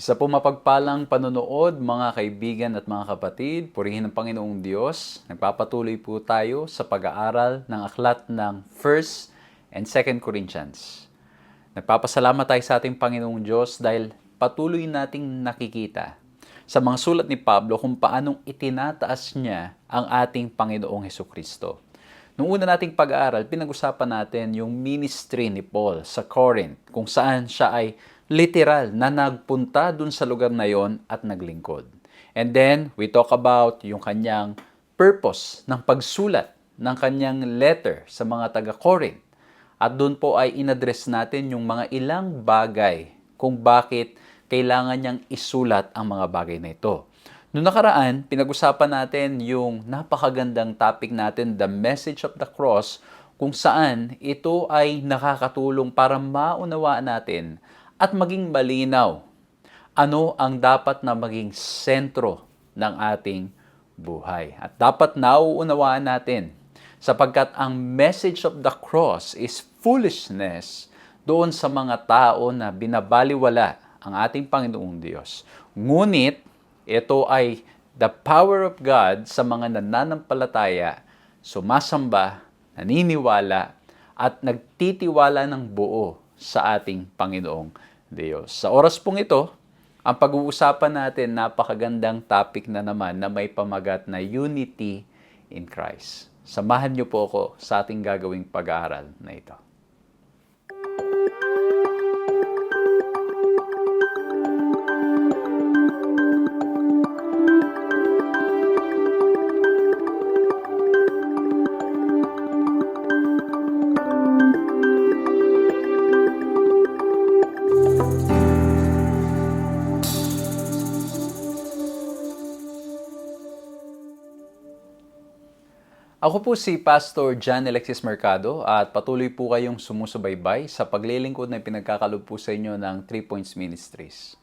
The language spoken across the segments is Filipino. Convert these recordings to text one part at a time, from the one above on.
Isa po mapagpalang panonood mga kaibigan at mga kapatid, purihin ng Panginoong Diyos. Nagpapatuloy po tayo sa pag-aaral ng aklat ng 1st and 2nd Corinthians. Nagpapasalamat tayo sa ating Panginoong Diyos dahil patuloy nating nakikita sa mga sulat ni Pablo kung paanong itinataas niya ang ating Panginoong Hesukristo. Noong una nating pag-aaral, pinag-usapan natin yung ministry ni Paul sa Corinth, kung saan siya ay literal na nagpunta dun sa lugar na yon at naglingkod. And then, we talk about yung kanyang purpose ng pagsulat ng kanyang letter sa mga taga-Corinth. At dun po ay inaddress natin yung mga ilang bagay kung bakit kailangan niyang isulat ang mga bagay na ito. Noong nakaraan, pinag-usapan natin yung napakagandang topic natin, the message of the cross, kung saan ito ay nakakatulong para maunawaan natin at maging malinaw ano ang dapat na maging sentro ng ating buhay. At dapat nauunawaan natin sapagkat ang message of the cross is foolishness doon sa mga tao na binabaliwala ang ating Panginoong Diyos. Ngunit ito ay the power of God sa mga nananampalataya, sumasamba, naniniwala, at nagtitiwala ng buo sa ating Panginoong Diyos. Sa oras pong ito, ang pag-uusapan natin, napakagandang topic na naman na may pamagat na Unity in Christ. Samahan niyo po ako sa ating gagawing pag-aaral na ito. Ako po si Pastor John Alexis Mercado at patuloy po kayong sumusubaybay sa paglilingkod na pinagkakalob po sa inyo ng 3 Points Ministries.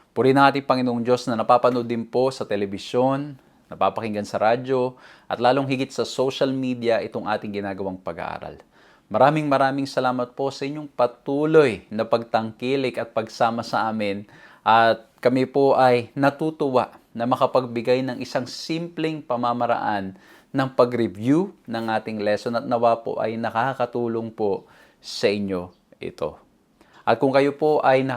Purihin ang ating Panginoong Diyos na napapanood din po sa telebisyon, napapakinggan sa radyo, at lalong higit sa social media itong ating ginagawang pag-aaral. Maraming salamat po sa inyong patuloy na pagtangkilik at pagsama sa amin at kami po ay natutuwa na makapagbigay ng isang simpleng pamamaraan ng pag-review ng ating lesson at nawa po ay nakakatulong po sa inyo ito. At kung kayo po ay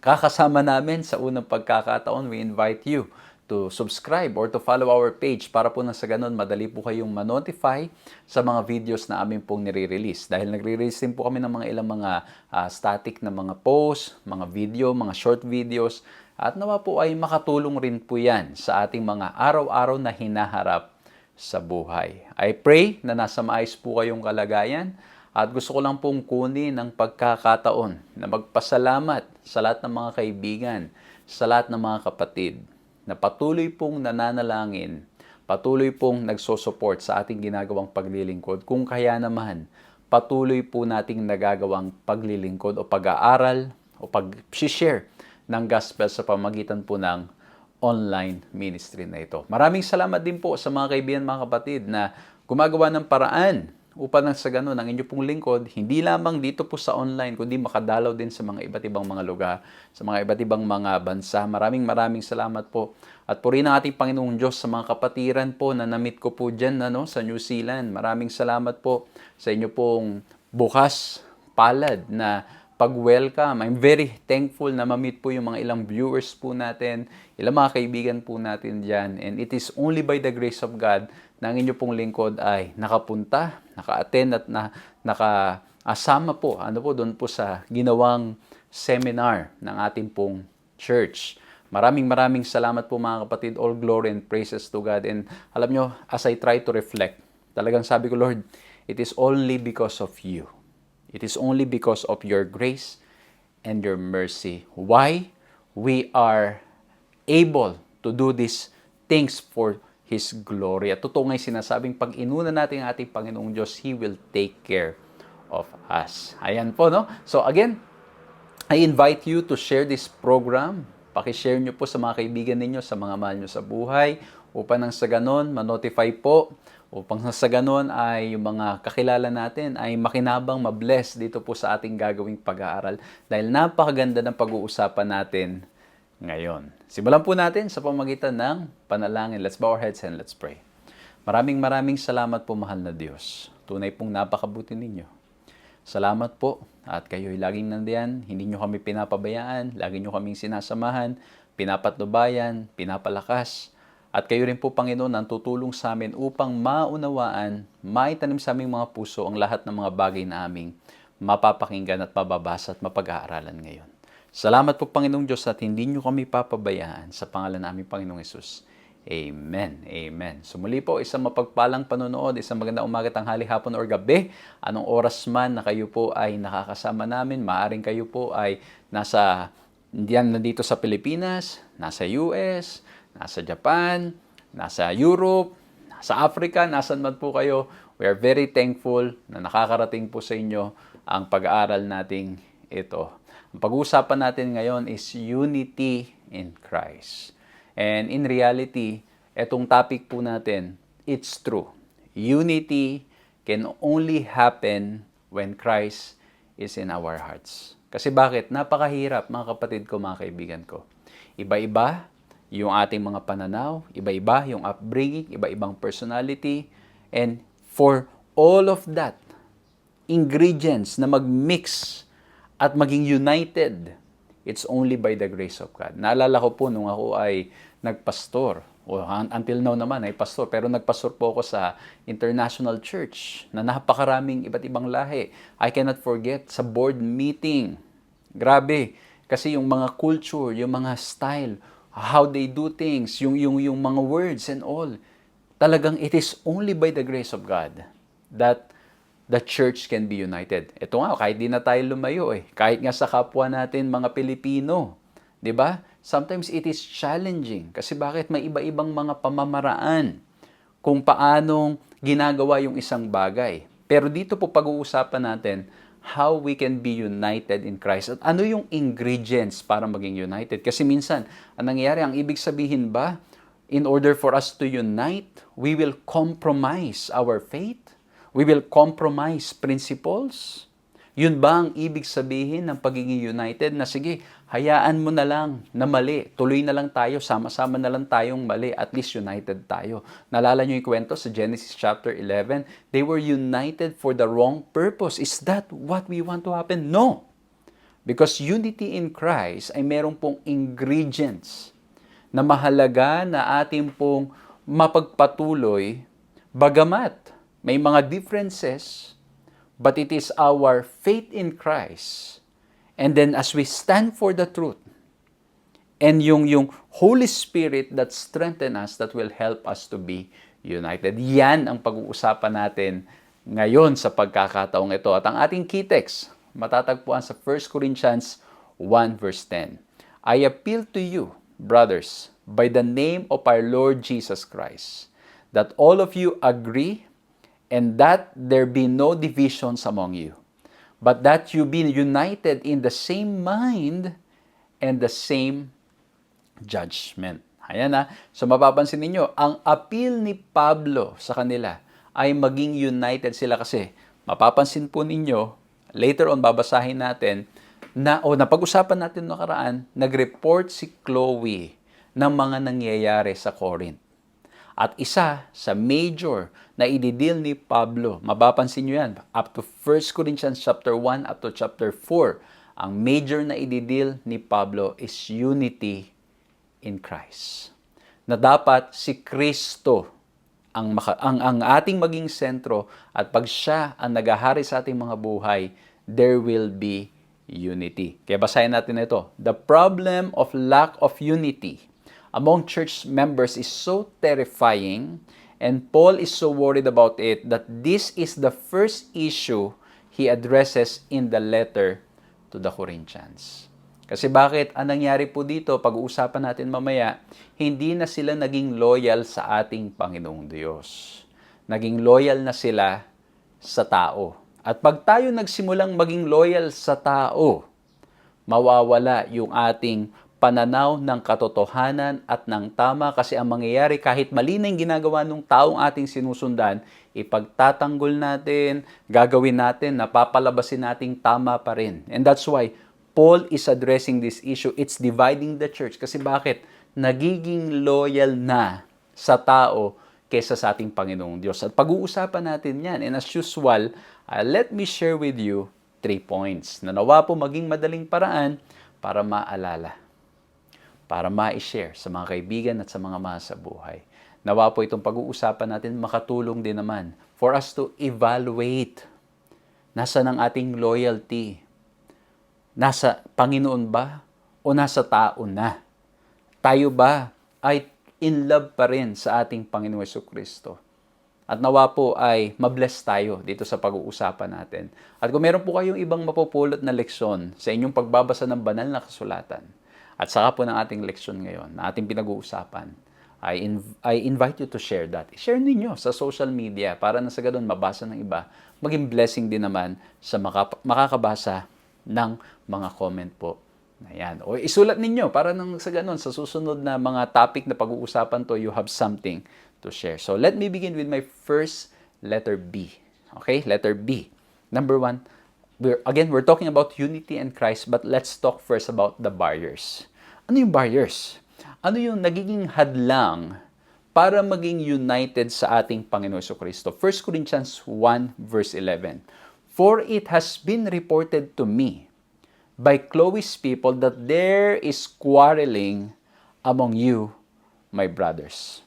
kakasama namin sa unang pagkakataon, we invite you to subscribe or to follow our page para po na sa ganun madali po kayong ma-notify sa mga videos na amin pong nire-release. Dahil nagre-release din po kami ng mga ilang mga static na mga posts, mga video, mga short videos at nawa po ay makatulong rin po yan sa ating mga araw-araw na hinaharap sa buhay. I pray na nasa maayos po kayong kalagayan at gusto ko lang pong kunin ng pagkakataon na magpasalamat sa lahat ng mga kaibigan, sa lahat ng mga kapatid na patuloy pong nananalangin, patuloy pong nagsosupport sa ating ginagawang paglilingkod. Kung kaya naman, patuloy po nating nagagawang paglilingkod o pag-aaral o pag-share ng gospel sa pamagitan po ng online ministry na ito. Maraming salamat din po sa mga kaibigan, mga kapatid na gumagawa ng paraan upang nang sa ganun ang inyo pong lingkod, hindi lamang dito po sa online, kundi makadalaw din sa mga iba't ibang mga lugar, sa mga iba't ibang mga bansa. Maraming salamat po. At purihin ang ating Panginoong Diyos sa mga kapatiran po na namit ko po dyan sa New Zealand. Maraming salamat po sa inyo pong bukas, palad na pag-welcome. I'm very thankful na ma-meet po yung mga ilang viewers po natin, ilang mga kaibigan po natin dyan. And it is only by the grace of God na ang inyo pong lingkod ay nakapunta, naka-attend at naka-asama po, doon po sa ginawang seminar ng ating pong church. Maraming salamat po mga kapatid. All glory and praises to God. And alam nyo, as I try to reflect, talagang sabi ko, Lord, it is only because of you. It is only because of your grace and your mercy why we are able to do these things for His glory. At totoo nga'y sinasabing pag inuna natin ang ating Panginoong Diyos, He will take care of us. Ayan po, no? So again, I invite you to share this program. Pakishare nyo po sa mga kaibigan ninyo, sa mga mahal nyo sa buhay, upang nang sa ganon, ma-notify po, upang sa ganon ay yung mga kakilala natin ay makinabang, mabless dito po sa ating gagawing pag-aaral. Dahil napakaganda ng pag-uusapan natin ngayon. Simulan po natin sa pamamagitan ng panalangin. Let's bow our heads and let's pray. Maraming salamat po, mahal na Diyos. Tunay pong napakabuti ninyo. Salamat po at kayo'y laging nandiyan. Hindi nyo kami pinapabayaan, lagi nyo kaming sinasamahan, pinapatnubayan, pinapalakas. At kayo rin po, Panginoon, ang tutulong sa amin upang maunawaan, maitanim sa aming mga puso ang lahat ng mga bagay na aming mapapakinggan at mababasa at mapag-aaralan ngayon. Salamat po, Panginoong Diyos, at hindi nyo kami papabayaan sa pangalan namin, Panginoong Hesus. Amen. Amen. So muli po, isang mapagpalang panonood, isang magandang umaga, tanghali, hapon, or gabi. Anong oras man na kayo po ay nakakasama namin, maaring kayo po ay nandito sa Pilipinas, nasa US, nasa Japan, nasa Europe, nasa Africa, nasan man po kayo. We are very thankful na nakakarating po sa inyo ang pag-aaral nating ito. Ang pag-uusapan natin ngayon is unity in Christ. And in reality, etong topic po natin, it's true. Unity can only happen when Christ is in our hearts. Kasi bakit? Napakahirap, mga kapatid ko, mga kaibigan ko. Iba-iba yung ating mga pananaw, iba-iba yung upbringing, iba-ibang personality, and for all of that, ingredients na mag-mix at maging united, it's only by the grace of God. Naalala ko po nung ako ay nagpastor, until now naman ay pastor, pero nagpastor po ako sa international church na napakaraming iba't ibang lahi. I cannot forget sa board meeting. Grabe, kasi yung mga culture, yung mga style, how they do things, yung mga words and all. Talagang it is only by the grace of God that the church can be united. Ito nga, kahit di na tayo lumayo kahit nga sa kapwa natin mga Pilipino, 'di ba? Sometimes it is challenging kasi bakit may iba-ibang mga pamamaraan kung paanong ginagawa yung isang bagay. Pero dito po pag-uusapan natin how we can be united in Christ. At ano yung ingredients para maging united? Kasi minsan, ang nangyayari, ang ibig sabihin ba, in order for us to unite, we will compromise our faith? We will compromise principles? Yun ba ang ibig sabihin ng pagiging united na sige, hayaan mo na lang na mali. Tuloy na lang tayo, sama-sama na lang tayong mali. At least united tayo. Naalala nyo yung kwento sa Genesis chapter 11? They were united for the wrong purpose. Is that what we want to happen? No. Because unity in Christ ay merong pong ingredients na mahalaga na ating pong mapagpatuloy bagamat may mga differences, but it is our faith in Christ. And then as we stand for the truth, and yung Holy Spirit that strengthen us, that will help us to be united. Yan ang pag-uusapan natin ngayon sa pagkakataong ito. At ang ating key text, matatagpuan sa 1 Corinthians 1 verse 10. I appeal to you, brothers, by the name of our Lord Jesus Christ, that all of you agree and that there be no divisions among you, but that you be united in the same mind and the same judgment. Ayan na. So mapapansin ninyo, ang appeal ni Pablo sa kanila ay maging united sila kasi mapapansin po ninyo, later on babasahin natin, napag-usapan natin noong nakaraan, nag-report si Chloe ng mga nangyayari sa Corinth. At isa sa major na ididil ni Pablo, mapapansin nyo yan, up to 1 Corinthians chapter 1 up to chapter 4, ang major na ididil ni Pablo is unity in Christ. Na dapat si Kristo ang ating maging sentro at pag siya ang nagahari sa ating mga buhay, there will be unity. Kaya basahin natin ito. The problem of lack of unity among church members is so terrifying, and Paul is so worried about it that this is the first issue he addresses in the letter to the Corinthians. Kasi bakit? Ang nangyari po dito, pag-uusapan natin mamaya, hindi na sila naging loyal sa ating Panginoong Diyos. Naging loyal na sila sa tao. At pag tayo nagsimulang maging loyal sa tao, mawawala yung ating pananaw ng katotohanan at ng tama kasi ang mangyayari kahit mali na yung ginagawa ng taong ating sinusundan, ipagtatanggol natin, gagawin natin, napapalabasin nating tama pa rin. And that's why Paul is addressing this issue. It's dividing the church. Kasi bakit? Nagiging loyal na sa tao kesa sa ating Panginoong Diyos. At pag-uusapan natin yan. And as usual, let me share with you 3 points na nawa po maging madaling paraan para maalala, para ma-share sa mga kaibigan at sa mga mahal sa buhay. Nawa po itong pag-uusapan natin makatulong din naman for us to evaluate nasaan ang ating loyalty. Nasa Panginoon ba o nasa tao na? Tayo ba ay in love pa rin sa ating Panginoong Jesucristo? At nawa po ay mabless tayo dito sa pag-uusapan natin. At kung meron po kayong ibang mapupulot na leksyon sa inyong pagbabasa ng banal na kasulatan, at saka po ng ating leksyon ngayon, na ating pinag-uusapan, I invite you to share that. Share ninyo sa social media para na sa ganun mabasa ng iba, maging blessing din naman sa makakabasa ng mga comment po. Ayan. O isulat ninyo para nang sa ganun, sa susunod na mga topic na pag-uusapan to, you have something to share. So let me begin with my first letter B. Okay? Letter B. Number 1, we're talking about unity in Christ, but let's talk first about the barriers. Ano yung barriers? Ano yung nagiging hadlang para maging united sa ating Panginoon Jesucristo? 1 Corinthians 1 verse 11. For it has been reported to me by Chloe's people that there is quarreling among you, my brothers.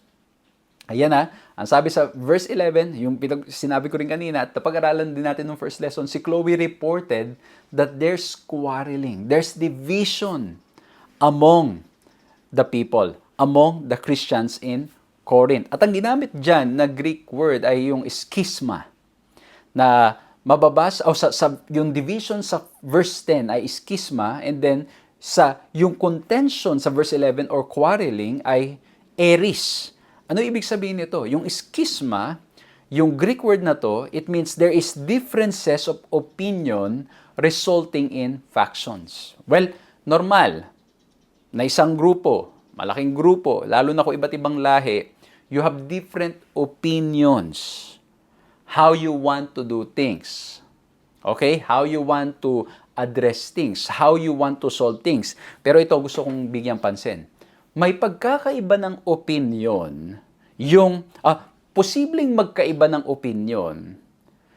Ayan na, ang sabi sa verse 11, yung sinabi ko rin kanina, at napag-aralan din natin ng first lesson, si Chloe reported that there's quarreling, there's division among the people, among the Christians in Corinth. At ang ginamit dyan na Greek word ay yung schisma, na mababasa, o yung division sa verse 10 ay schisma, and then yung contention sa verse 11 or quarreling ay eris. Ano ibig sabihin nito? Yung schisma, yung Greek word na to, it means there is differences of opinion resulting in factions. Well, normal na isang grupo, malaking grupo, lalo na kung iba't ibang lahi, you have different opinions how you want to do things. Okay? How you want to address things, how you want to solve things. Pero ito gusto kong bigyang pansin. May pagkakaiba ng opinion, posibleng magkaiba ng opinion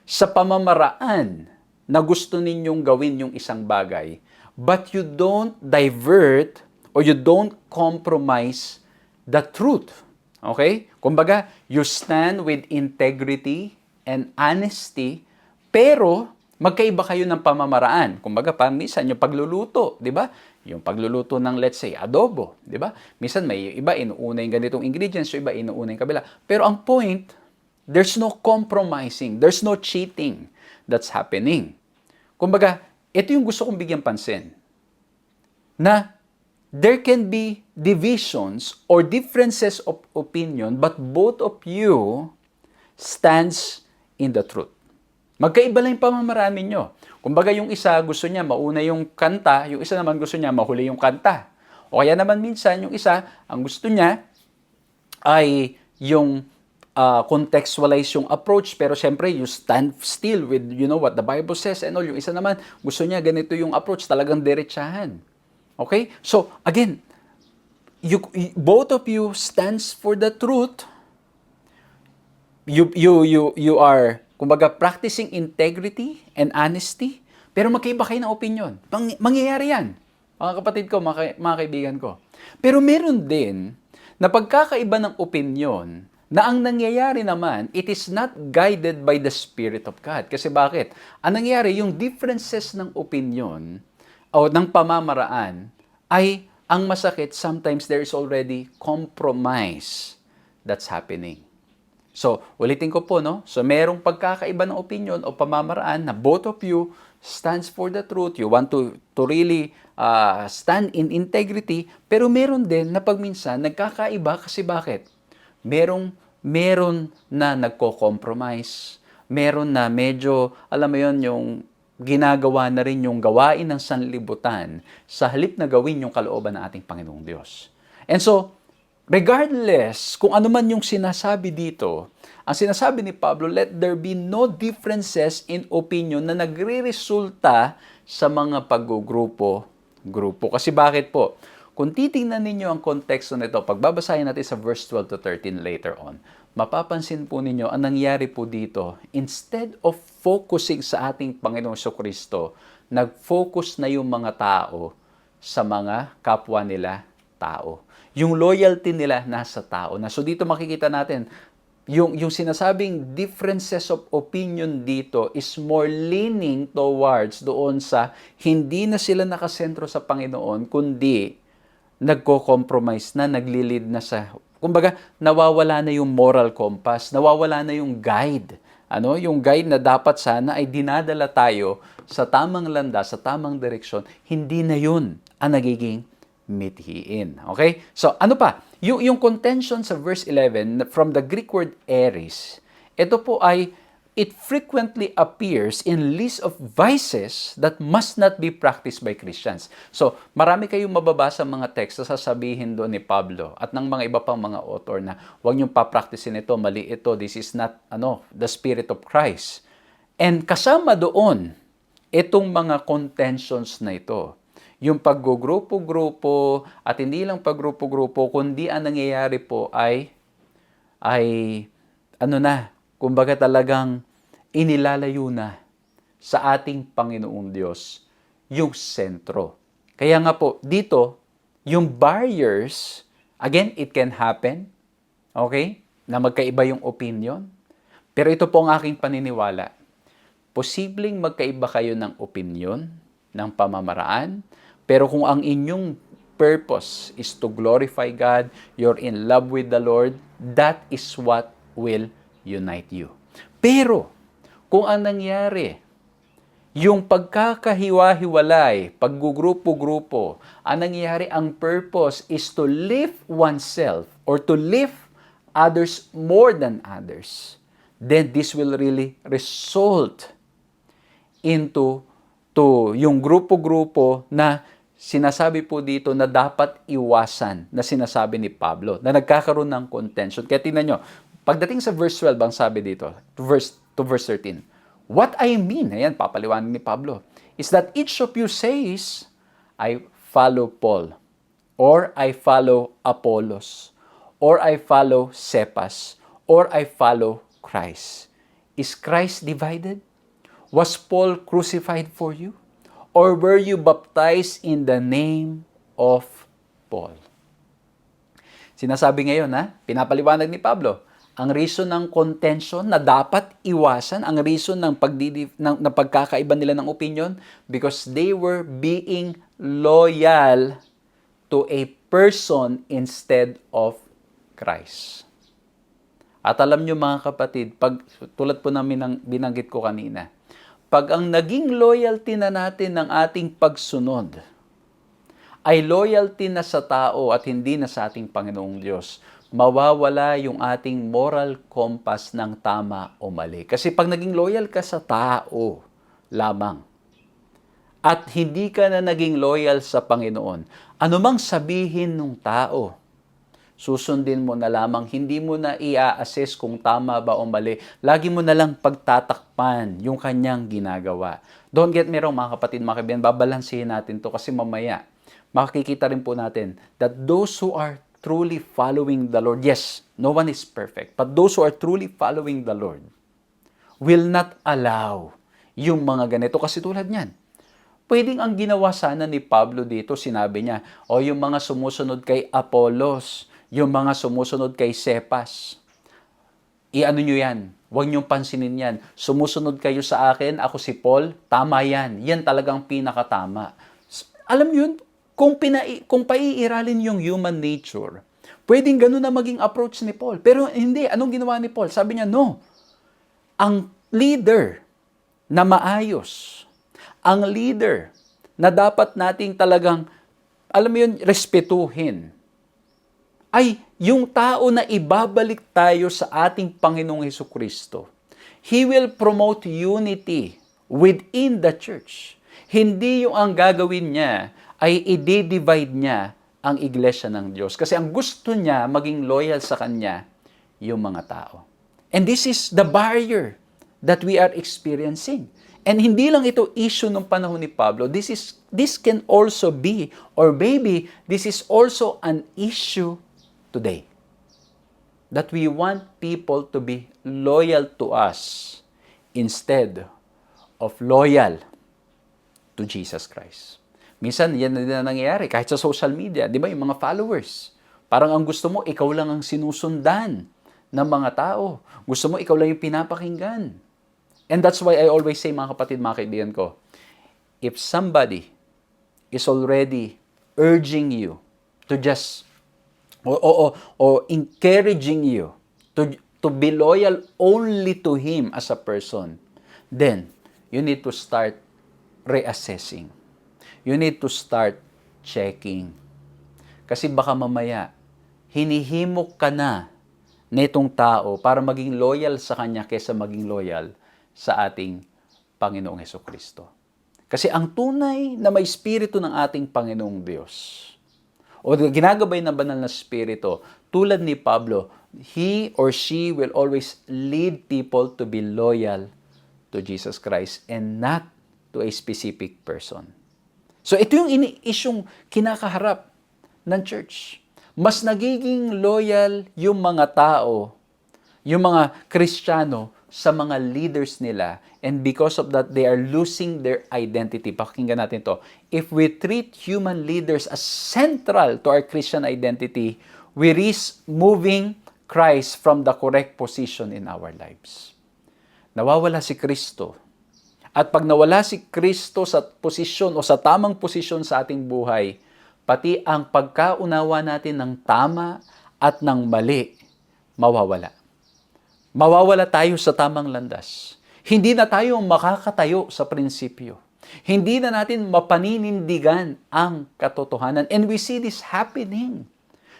sa pamamaraan na gusto ninyong gawin yung isang bagay, but you don't divert or you don't compromise the truth. Okay? Kumbaga, you stand with integrity and honesty, pero magkaiba kayo ng pamamaraan. Kumbaga, minsan yung pagluluto, di ba? Yung pagluluto ng, let's say, adobo, di ba? Minsan may iba inuuna yung ganitong ingredients, so iba inuuna yung kabila. Pero ang point, there's no compromising, there's no cheating that's happening. Kumbaga, ito yung gusto kong bigyan pansin. Na there can be divisions or differences of opinion, but both of you stands in the truth. Magkaiba lang yung pamamaraan ninyo. Kumbaga yung isa gusto niya mauna yung kanta, yung isa naman gusto niya mahuli yung kanta. O kaya naman minsan yung isa, ang gusto niya ay yung contextualize yung approach, pero syempre you stand still with what the Bible says and all. Yung isa naman gusto niya ganito yung approach, talagang diretsahan. Okay? So again, both of you stands for the truth. You are, kumbaga, practicing integrity and honesty, pero magkaiba kayo ng opinion. Mangyayari yan, mga kapatid ko, mga kaibigan ko. Pero meron din na pagkakaiba ng opinion na ang nangyayari naman, it is not guided by the Spirit of God. Kasi bakit? Ang nangyayari, yung differences ng opinion o ng pamamaraan ay ang masakit, sometimes there is already compromise that's happening. So, ulitin ko po, no? So, merong pagkakaiba ng opinion o pamamaraan na both of you stands for the truth. You want to really stand in integrity. Pero meron din na pagminsan nagkakaiba kasi bakit? Meron na nagko-compromise. Meron na medyo, alam mo yon, yung ginagawa na rin yung gawain ng sanlibutan sa halip na gawin yung kalooban ng ating Panginoong Diyos. And so, regardless kung ano man yung sinasabi dito, ang sinasabi ni Pablo, let there be no differences in opinion na nagre-resulta sa mga paggugrupo. Kasi bakit po? Kung titingnan ninyo ang konteksto nito, pagbabasahin natin sa verse 12 to 13 later on, mapapansin po ninyo ang nangyari po dito, instead of focusing sa ating Panginoong Jesucristo, nag-focus na yung mga tao sa mga kapwa nila tao. Yung loyalty nila nasa tao na. So dito makikita natin, yung sinasabing differences of opinion dito is more leaning towards doon sa hindi na sila nakasentro sa Panginoon, kundi nagko-compromise na, naglilid na sa, kumbaga, nawawala na yung moral compass, nawawala na yung guide. Yung guide na dapat sana ay dinadala tayo sa tamang landas, sa tamang direksyon, hindi na yun ang nagiging mithiin. Okay? So, ano pa? Yung contention sa verse 11, from the Greek word eris, ito po ay, it frequently appears in list of vices that must not be practiced by Christians. So, marami kayong mababasa mga teksto sasabihin doon ni Pablo at ng mga iba pang mga author na huwag niyong papracticein ito, mali ito, this is not the Spirit of Christ. And kasama doon, itong mga contentions na ito. Yung paggugrupo-grupo at hindi lang paggrupo-grupo, kundi ang nangyayari po ay kumbaga talagang inilalayo na sa ating Panginoong Diyos yung sentro. Kaya nga po, dito, yung barriers, again, it can happen, okay, na magkaiba yung opinion. Pero ito po ang aking paniniwala. Posibleng magkaiba kayo ng opinion, ng pamamaraan, pero kung ang inyong purpose is to glorify God, you're in love with the Lord, that is what will unite you. Pero, kung ang nangyari, yung pagkakahiwa-hiwalay, paggugrupo-grupo, ang nangyari, ang purpose is to lift oneself or to lift others more than others, then this will really result into yung grupo-grupo na sinasabi po dito na dapat iwasan, na sinasabi ni Pablo, na nagkakaroon ng contention. Kaya tingnan nyo, pagdating sa verse 12, ang sabi dito, to verse 13, what I mean, ayan, papaliwanag ni Pablo, is that each of you says, I follow Paul, or I follow Apollos, or I follow Cephas, or I follow Christ. Is Christ divided? Was Paul crucified for you? Or were you baptized in the name of Paul? Sinasabi ngayon, pinapaliwanag ni Pablo, ang reason ng contention na dapat iwasan, ang reason ng pagkakaiba nila ng opinion, because they were being loyal to a person instead of Christ. At alam nyo mga kapatid, tulad po namin binanggit ko kanina, pag ang naging loyalty na natin ng ating pagsunod ay loyalty na sa tao at hindi na sa ating Panginoong Diyos, mawawala yung ating moral compass ng tama o mali. Kasi pag naging loyal ka sa tao lamang at hindi ka na naging loyal sa Panginoon, anumang sabihin ng tao, susundin mo na lamang, hindi mo na i-assess kung tama ba o mali. Lagi mo na lang pagtatakpan yung kanyang ginagawa. Don't get me wrong mga kapatid, mga kaibigan, babalansihin natin to kasi mamaya, makikita rin po natin that those who are truly following the Lord, yes, no one is perfect, but those who are truly following the Lord will not allow yung mga ganito. Kasi tulad niyan, pwedeng ang ginawa sana ni Pablo dito, sinabi niya, yung mga sumusunod kay Apollos, yung mga sumusunod kay Cephas, i-ano nyo yan, huwag nyong pansinin yan. Sumusunod kayo sa akin, ako si Paul, tama yan. Yan talagang pinakatama. Alam yun, kung paiiralin yung human nature, pwedeng ganun na maging approach ni Paul. Pero hindi, anong ginawa ni Paul? Sabi niya, no. Ang leader na maayos, ang leader na dapat nating talagang, alam mo yun, respetuhin, ay yung tao na ibabalik tayo sa ating Panginoong Hesukristo. He will promote unity within the church. Hindi yung ang gagawin niya ay i-divide niya ang iglesia ng Diyos. Kasi ang gusto niya maging loyal sa Kanya yung mga tao. And this is the barrier that we are experiencing. And hindi lang ito issue ng panahon ni Pablo. This can also be, or maybe this is also an issue today. That we want people to be loyal to us instead of loyal to Jesus Christ. Minsan, yan na nangyayari kahit sa social media. Di ba, yung mga followers. Parang ang gusto mo, ikaw lang ang sinusundan ng mga tao. Gusto mo, ikaw lang yung pinapakinggan. And that's why I always say, mga kapatid, mga kaibigan ko, if somebody is already urging you to just or encouraging you to be loyal only to him as a person, then you need to start reassessing. You need to start checking. Kasi baka mamaya, hinihimok ka na nitong tao para maging loyal sa kanya kaysa maging loyal sa ating Panginoong Hesukristo. Kasi ang tunay na may espiritu ng ating Panginoong Diyos, o ginagabay ng banal na espiritu, tulad ni Pablo, he or she will always lead people to be loyal to Jesus Christ and not to a specific person. So ito yung isyong kinakaharap ng church. Mas nagiging loyal yung mga tao, yung mga Kristiyano sa mga leaders nila, and because of that, they are losing their identity. Pakinggan natin to. If we treat human leaders as central to our Christian identity, we risk moving Christ from the correct position in our lives. Nawawala si Kristo. At pag nawala si Kristo sa posisyon o sa tamang posisyon sa ating buhay, pati ang pagkaunawa natin ng tama at ng mali, mawawala. Mawawala tayo sa tamang landas. Hindi na tayo makakatayo sa prinsipyo. Hindi na natin mapaninindigan ang katotohanan. And we see this happening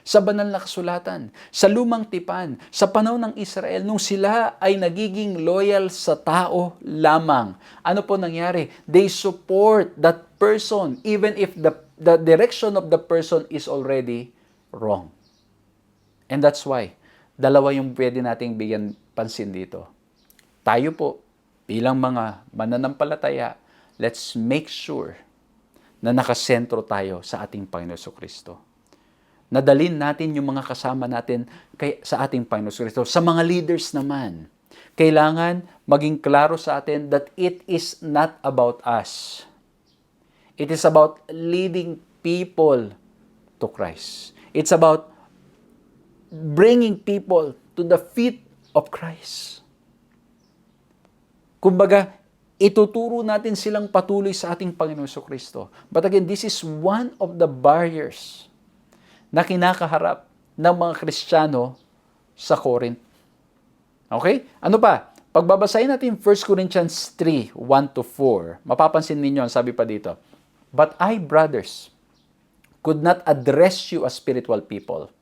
sa banal na kasulatan, sa lumang tipan, sa panahon ng Israel, nung sila ay nagiging loyal sa tao lamang. Ano po nangyari? They support that person even if the direction of the person is already wrong. And that's why, dalawa yung pwede nating bigyan pansin dito. Tayo po, bilang mga mananampalataya, let's make sure na nakasentro tayo sa ating Panginoon Kristo. Nadalin natin yung mga kasama natin sa ating Panginoon Kristo. Sa mga leaders naman, kailangan maging klaro sa atin that it is not about us. It is about leading people to Christ. It's about bringing people to the feet of Christ. Kumbaga, ituturo natin silang patuloy sa ating Panginoon Kristo. But again, this is one of the barriers na kinakaharap ng mga Kristiyano sa Corinth. Okay? Ano pa? Pagbabasahin natin 1 Corinthians 3, 1-4, mapapansin ninyo, ang sabi pa dito, "But I, brothers, could not address you as spiritual people,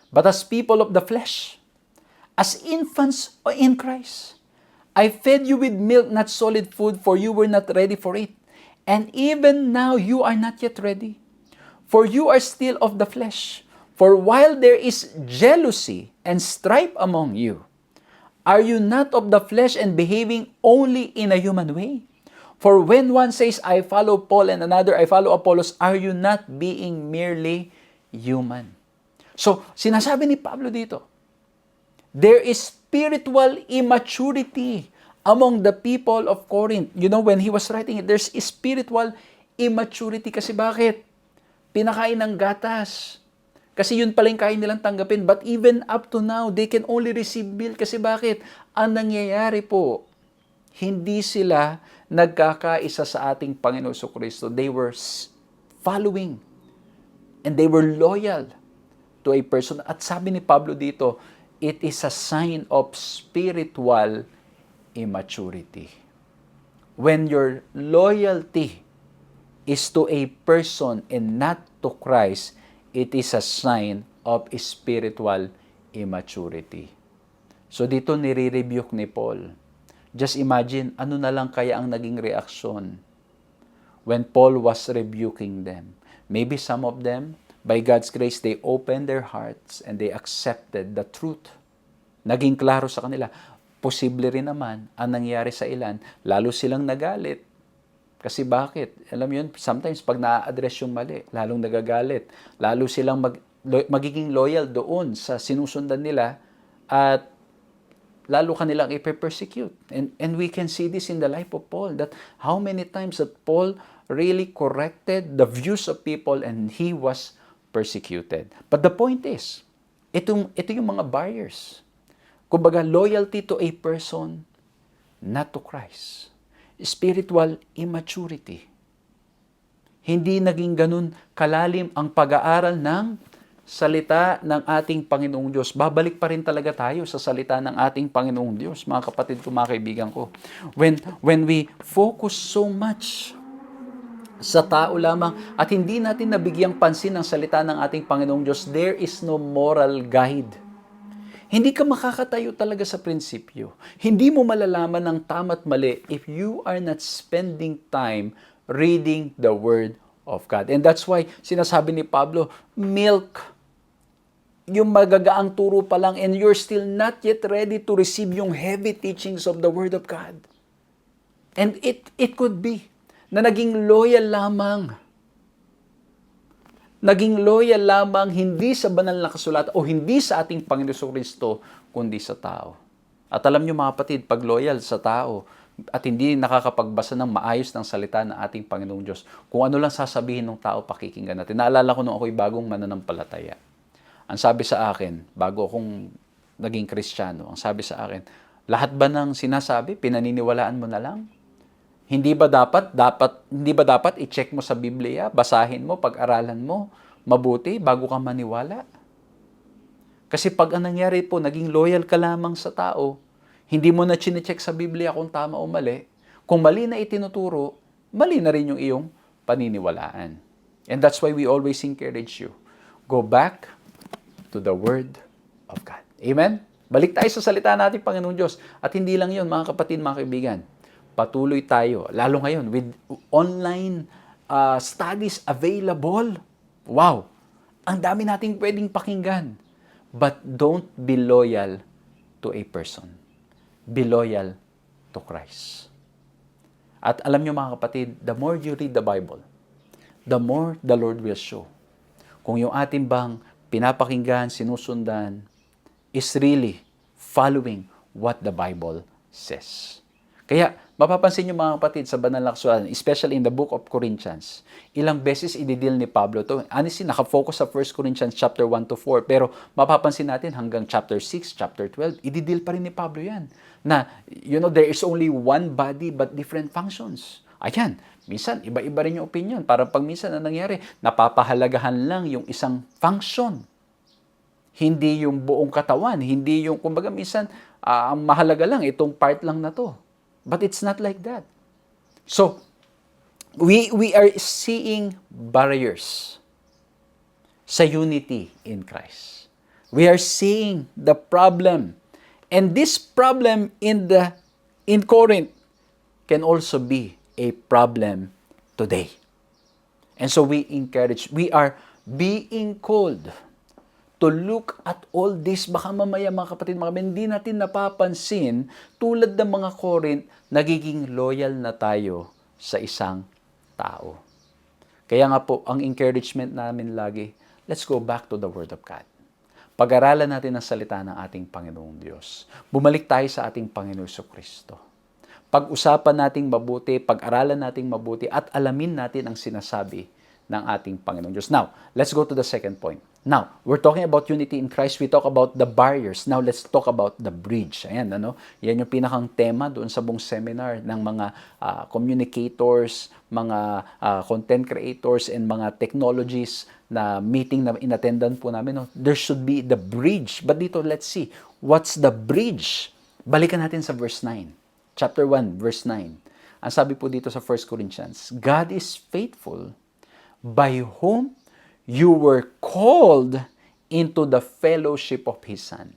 but as people of the flesh, as infants in Christ. I fed you with milk, not solid food, for you were not ready for it. And even now you are not yet ready, for you are still of the flesh. For while there is jealousy and strife among you, are you not of the flesh and behaving only in a human way? For when one says, I follow Paul, and another, I follow Apollos, are you not being merely human?" So, sinasabi ni Pablo dito, there is spiritual immaturity among the people of Corinth. You know, when he was writing it, there's spiritual immaturity. Kasi bakit? Pinakain ng gatas. Kasi yun pala yung kain nilang tanggapin. But even up to now, they can only receive milk. Kasi bakit? Ang nangyayari po, hindi sila nagkakaisa sa ating Panginoon Kristo. They were following and they were loyal to a person. At sabi ni Pablo dito, it is a sign of spiritual immaturity. When your loyalty is to a person and not to Christ, it is a sign of spiritual immaturity. So dito nire-rebuke ni Paul. Just imagine, ano na lang kaya ang naging reaksyon when Paul was rebuking them. Maybe some of them, by God's grace, they opened their hearts and they accepted the truth. Naging klaro sa kanila. Posible rin naman ang nangyari sa ilan, lalo silang nagalit. Kasi bakit? Alam mo yun, sometimes pag na-address yung mali, lalong nagagalit. Lalo silang magiging loyal doon sa sinusundan nila at lalo kanilang ipe-persecute. And we can see this in the life of Paul, that how many times that Paul really corrected the views of people and he was persecuted. But the point is, ito yung mga barriers. Kumbaga, loyalty to a person, not to Christ. Spiritual immaturity. Hindi naging ganun kalalim ang pag-aaral ng salita ng ating Panginoong Diyos. Babalik pa rin talaga tayo sa salita ng ating Panginoong Diyos, mga kapatid ko, mga kaibigan ko. When we focus so much sa tao lamang at hindi natin nabigyang pansin ang salita ng ating Panginoong Diyos, there is no moral guide. Hindi ka makakatayo talaga sa prinsipyo. Hindi mo malalaman ng tama't mali if you are not spending time reading the Word of God. And that's why sinasabi ni Pablo, milk, yung magagaang turo pa lang, and you're still not yet ready to receive yung heavy teachings of the Word of God. And it could be na naging loyal lamang. Naging loyal lamang hindi sa banal na kasulatan o hindi sa ating Panginoon Kristo, kundi sa tao. At alam niyo mga kapatid, pag loyal sa tao at hindi nakakapagbasa ng maayos ng salita ng ating Panginoong Diyos, kung ano lang sasabihin ng tao, pakikinggan natin. Naalala ko nung ako'y bagong mananampalataya. Ang sabi sa akin, bago akong naging Kristiyano, ang sabi sa akin, lahat ba ng sinasabi, pinaniniwalaan mo na lang? Hindi ba dapat i-check mo sa Biblia, basahin mo, pag-aralan mo mabuti bago ka maniwala? Kasi pag ang nangyari po, naging loyal ka lamang sa tao, hindi mo na chine-check sa Biblia kung tama o mali, kung mali na itinuturo, mali na rin yung iyong paniniwalaan. And that's why we always encourage you. Go back to the Word of God. Amen? Balik tayo sa salita natin, Panginoong Diyos. At hindi lang yun, mga kapatid, mga kaibigan. Patuloy tayo, lalo ngayon, with online studies available. Wow! Ang dami nating pwedeng pakinggan. But don't be loyal to a person. Be loyal to Christ. At alam nyo, mga kapatid, the more you read the Bible, the more the Lord will show. Kung yung ating bang pinapakinggan, sinusundan, is really following what the Bible says. Kaya, mapapansin nyo, mga kapatid, sa banal na kasulatan, especially in the book of Corinthians, ilang beses ididil ni Pablo to. Honestly, nakafocus sa 1 Corinthians chapter 1 to 4, pero mapapansin natin hanggang chapter 6, chapter 12, ididil pa rin ni Pablo yan. Na, there is only one body but different functions. Ayan, minsan, iba-iba rin yung opinion. Parang pag minsan na nangyari, napapahalagahan lang yung isang function. Hindi yung buong katawan, hindi yung, kumbaga minsan, ang mahalaga lang, itong part lang na to. But it's not like that. So, we are seeing barriers sa unity in Christ. We are seeing the problem. And this problem in Corinth can also be a problem today. And so we are being called to look at all this. Baka mamaya, mga kapatid, hindi natin napapansin, tulad ng mga Corinth, nagiging loyal na tayo sa isang tao. Kaya nga po, ang encouragement namin lagi, let's go back to the Word of God. Pag-aralan natin ang salita ng ating Panginoong Diyos. Bumalik tayo sa ating Panginoon Jesucristo. Pag-usapan nating mabuti, pag-aralan nating mabuti, at alamin natin ang sinasabi ng ating Panginoong Diyos. Now, let's go to the second point. Now, we're talking about unity in Christ. We talk about the barriers. Now, let's talk about the bridge. Ayan, Yan yung pinakang tema doon sa buong seminar ng mga communicators, mga content creators, and mga technologies na meeting na inattendan po namin. There should be the bridge. But dito, let's see. What's the bridge? Balikan natin sa verse 9. Chapter 1, verse 9. Ang sabi po dito sa 1 Corinthians, God is faithful, by whom you were called into the fellowship of His Son.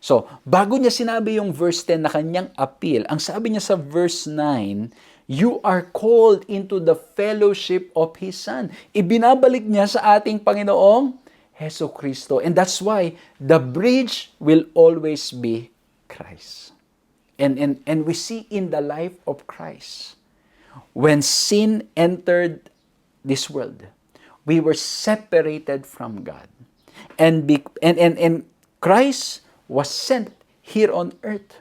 So, bago niya sinabi yung verse 10 na kanyang appeal, ang sabi niya sa verse 9, you are called into the fellowship of His Son. Ibinabalik niya sa ating Panginoong Jesucristo. And that's why the bridge will always be Christ. And we see in the life of Christ, when sin entered this world, we were separated from God. And Christ was sent here on earth.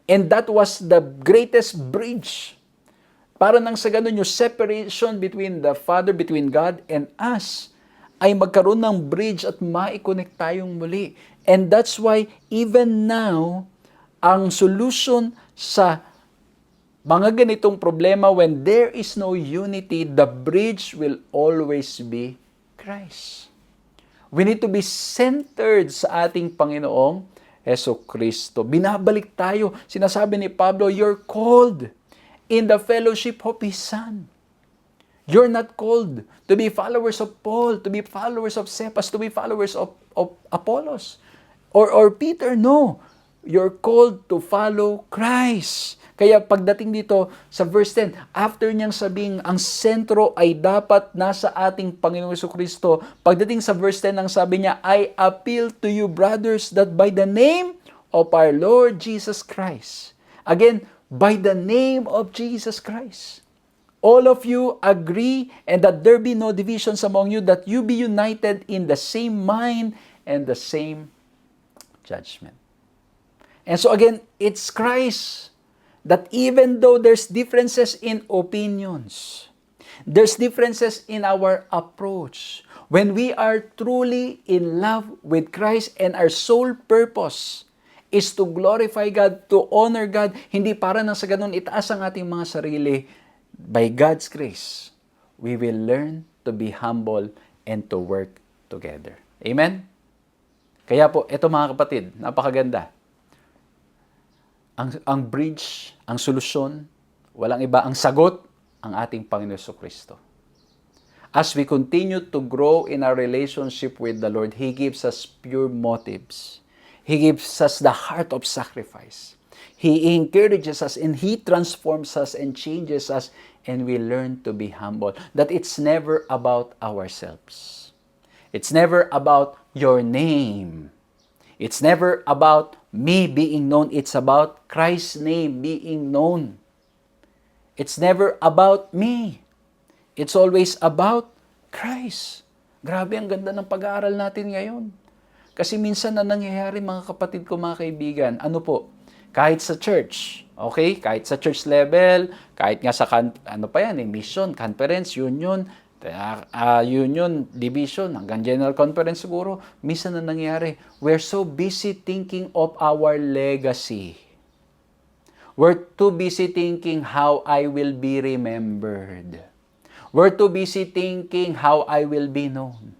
And that was the greatest bridge. Para nang sa ganun, yung separation between the Father, between God and us, ay magkaroon ng bridge at maikonnect tayong muli. And that's why even now, ang solution sa mga ganitong problema, when there is no unity, the bridge will always be Christ. We need to be centered sa ating Panginoong Jesucristo. Binabalik tayo. Sinasabi ni Pablo, you're called in the fellowship of His Son. You're not called to be followers of Paul, to be followers of Cephas, to be followers of Apollos, or Peter. No. You're called to follow Christ. Kaya pagdating dito sa verse 10, after niyang sabing ang sentro ay dapat nasa ating Panginoong Jesucristo, pagdating sa verse 10, ang sabi niya, I appeal to you, brothers, that by the name of our Lord Jesus Christ. Again, by the name of Jesus Christ. All of you agree, and that there be no divisions among you, that you be united in the same mind and the same judgment. And so again, it's Christ that even though there's differences in opinions, there's differences in our approach, when we are truly in love with Christ and our sole purpose is to glorify God, to honor God, hindi para nang sa ganun itaas ang ating mga sarili, by God's grace, we will learn to be humble and to work together. Amen? Kaya po, ito mga kapatid, napakaganda. Ang bridge, ang solusyon, walang iba, ang sagot, ang ating Panginoon Jesucristo. as we continue to grow in our relationship with the Lord, He gives us pure motives. He gives us the heart of sacrifice. He encourages us and He transforms us and changes us, and we learn to be humble. That it's never about ourselves. It's never about your name. It's never about me being known. It's about Christ's name being known. It's never about me. It's always about Christ. Grabe, ang ganda ng pag-aaral natin ngayon. Kasi minsan na nangyayari, mga kapatid ko, mga kaibigan, ano po, kahit sa church, okay? Kahit sa church level, kahit nga sa, mission, conference, union, division, hanggang general conference siguro, minsan na nangyayari, we're so busy thinking of our legacy. We're too busy thinking how I will be remembered. We're too busy thinking how I will be known.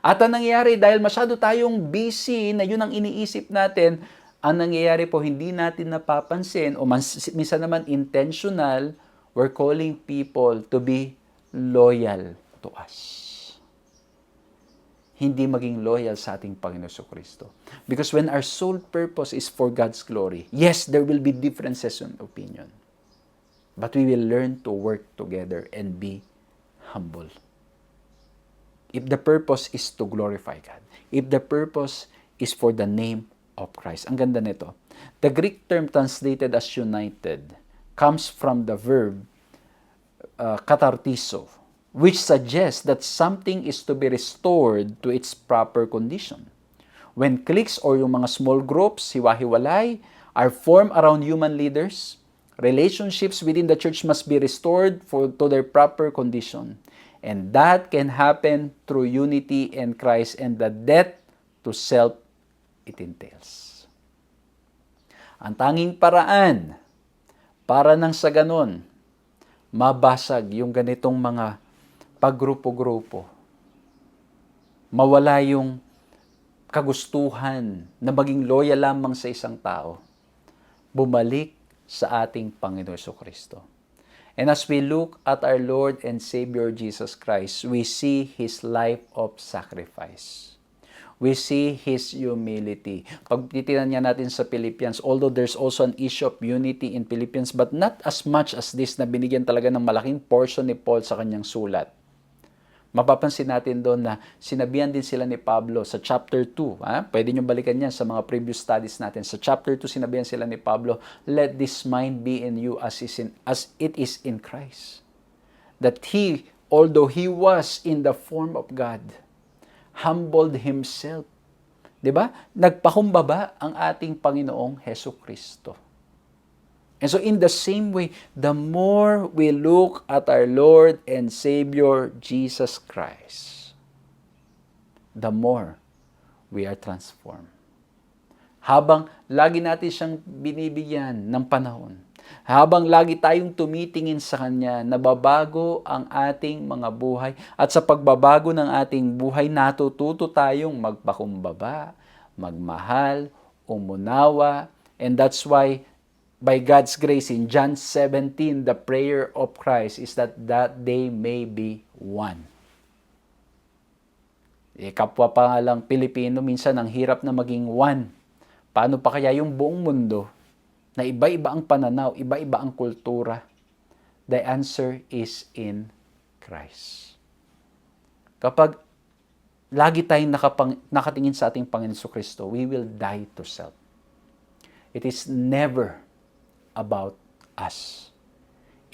At ang nangyayari, dahil masyado tayong busy na yun ang iniisip natin, ang nangyayari po, hindi natin napapansin o minsan naman intentional, we're calling people to be loyal to us. Hindi maging loyal sa ating Panginoon Jesucristo. Because when our sole purpose is for God's glory, yes, there will be differences in opinion. But we will learn to work together and be humble. If the purpose is to glorify God, if the purpose is for the name of Christ. Ang ganda nito. The Greek term translated as united comes from the verb katartiso, which suggests that something is to be restored to its proper condition. When cliques or yung mga small groups, hiwa-hiwalay, are formed around human leaders, relationships within the church must be restored to their proper condition. And that can happen through unity in Christ and the death to self it entails. Ang tanging paraan para nang sa ganon, mabasag yung ganitong mga paggrupo-grupo. Mawala yung kagustuhan na maging loyal lamang sa isang tao. Bumalik sa ating Panginoon Jesucristo. And as we look at our Lord and Savior Jesus Christ, we see His life of sacrifice. We see His humility. Pag titinan niya natin sa Philippians, although there's also an issue of unity in Philippians, but not as much as this na binigyan talaga ng malaking portion ni Paul sa kanyang sulat. Mapapansin natin doon na sinabihan din sila ni Pablo sa chapter 2. Pwede nyo balikan yan sa mga previous studies natin. Sa chapter 2, sinabihan sila ni Pablo, let this mind be in you as it is in Christ. That He, although He was in the form of God, humbled Himself. Diba? Nagpakumbaba ang ating Panginoong Jesucristo. And so in the same way, the more we look at our Lord and Savior Jesus Christ, the more we are transformed. Habang lagi natin siyang binibigyan ng panahon, habang lagi tayong tumitingin sa Kanya, nababago ang ating mga buhay. At sa pagbabago ng ating buhay, natututo tayong magpakumbaba, magmahal, umunawa. And that's why, by God's grace, in John 17, the prayer of Christ is that they may be one. Kapwa pa nga lang Pilipino, minsan ang hirap na maging one. Paano pa kaya yung buong mundo na iba-iba ang pananaw, iba-iba ang kultura? The answer is in Christ. Kapag lagi tayong nakatingin sa ating Panginoon Jesucristo, we will die to self. It is never about us.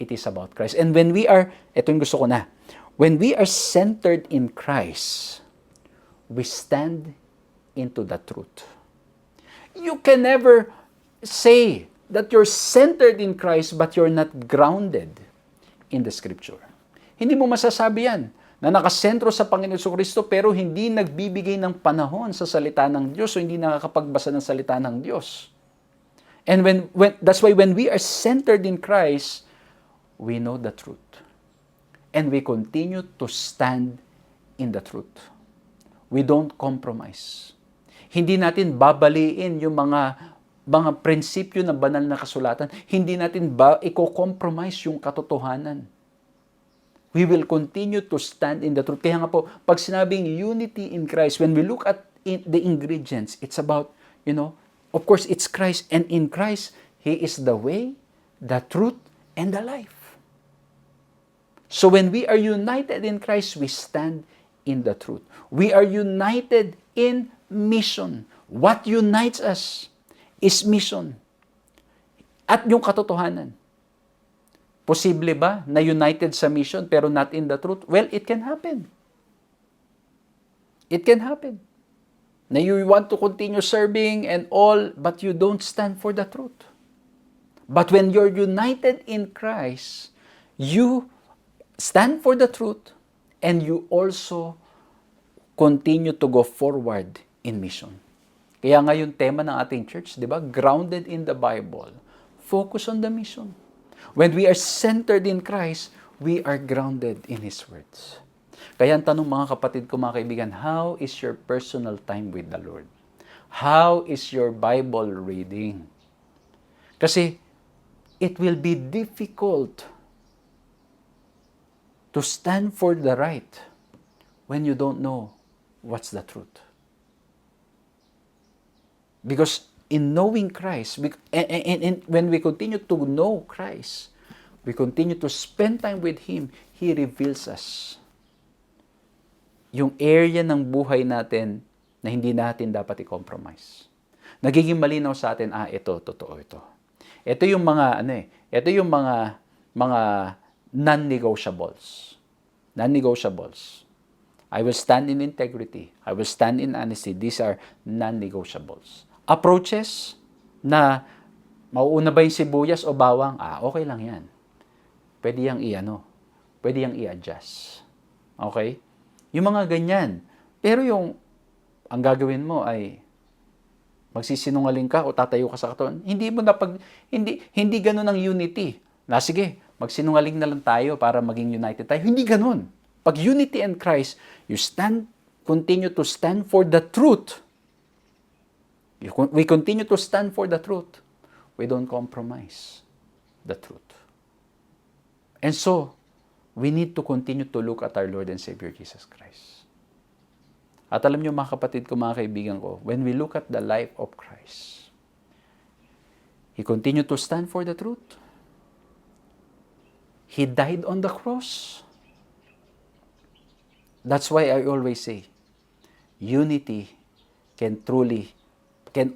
It is about Christ. And when we are, ito yung gusto ko na, when we are centered in Christ, we stand into the truth. You can never say that you're centered in Christ but you're not grounded in the Scripture. Hindi mo masasabi yan na nakasentro sa Panginoon Jesucristo pero hindi nagbibigay ng panahon sa salita ng Diyos o hindi nakakapagbasa ng salita ng Diyos. And when that's why when we are centered in Christ, we know the truth. And we continue to stand in the truth. We don't compromise. Hindi natin babaliin yung mga prinsipyo ng banal na kasulatan. Hindi natin i-compromise yung katotohanan. We will continue to stand in the truth. Kaya nga po, pag sinabing unity in Christ, when we look at the ingredients, it's about, of course, it's Christ. And in Christ, He is the way, the truth, and the life. So when we are united in Christ, we stand in the truth. We are united in mission. What unites us is mission. At yung katotohanan. Posible ba na united sa mission pero not in the truth? Well, it can happen. It can happen. Na you want to continue serving and all, but you don't stand for the truth. But when you're united in Christ, you stand for the truth and you also continue to go forward in mission. Kaya nga yung tema ng ating church, di ba? Grounded in the Bible. Focus on the mission. When we are centered in Christ, we are grounded in His words. Kaya ang tanong mga kapatid ko, mga kaibigan, how is your personal time with the Lord? How is your Bible reading? Kasi it will be difficult to stand for the right when you don't know what's the truth. Because in knowing Christ, and when we continue to know Christ, we continue to spend time with Him, He reveals us yung area ng buhay natin na hindi natin dapat i-compromise. Nagiging malinaw sa atin, ito, totoo ito. Ito yung mga, ito yung mga non-negotiables. Non-negotiables. I will stand in integrity. I will stand in honesty. These are non-negotiables. Approaches na mauuna ba yung sibuyas o bawang? Okay lang yan. Pwede yang pwede yang i-adjust. Okay? Yung mga ganyan. Pero ang gagawin mo ay magsisinungaling ka o tatayo ka sa katawan. Hindi ganun ang unity. Sige, magsinungaling na lang tayo para maging united tayo. Hindi ganun. Pag unity in Christ, you continue to stand for the truth. We continue to stand for the truth. We don't compromise the truth. And so, we need to continue to look at our Lord and Savior Jesus Christ. At alam niyo mga kapatid ko, mga kaibigan ko, when we look at the life of Christ, He continued to stand for the truth. He died on the cross. That's why I always say, unity can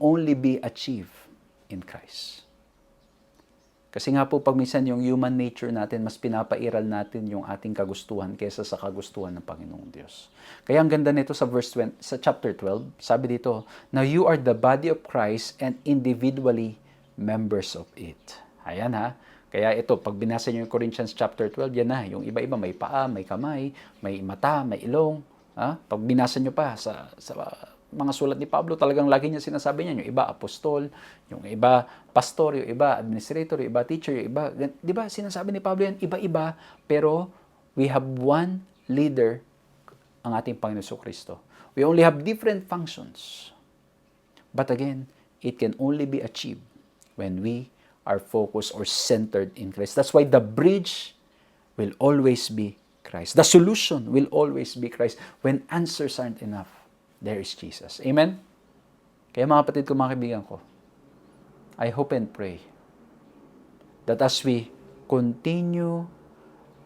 only be achieved in Christ. Kasi nga po, pag minsan yung human nature natin, mas pinapairal natin yung ating kagustuhan kaysa sa kagustuhan ng Panginoong Diyos. Kaya ang ganda nito sa sa chapter 12, sabi dito, now you are the body of Christ and individually members of it. Ayan ha. Kaya ito, pag binasa niyo yung Corinthians chapter 12, yan na. Yung iba-iba, may paa, may kamay, may mata, may ilong. Pag binasa niyo pa sa mga sulat ni Pablo, talagang lagi niya sinasabi niya, yung iba apostol, yung iba pastor, yung iba administrator, yung iba teacher, yung iba, di ba sinasabi ni Pablo yan, iba-iba, pero we have one leader, ang ating Panginoon Kristo. We only have different functions. But again, it can only be achieved when we are focused or centered in Christ. That's why the bridge will always be Christ. The solution will always be Christ. When answers aren't enough, there is Jesus. Amen? Kaya mga kapatid ko, mga kaibigan ko, I hope and pray that as we continue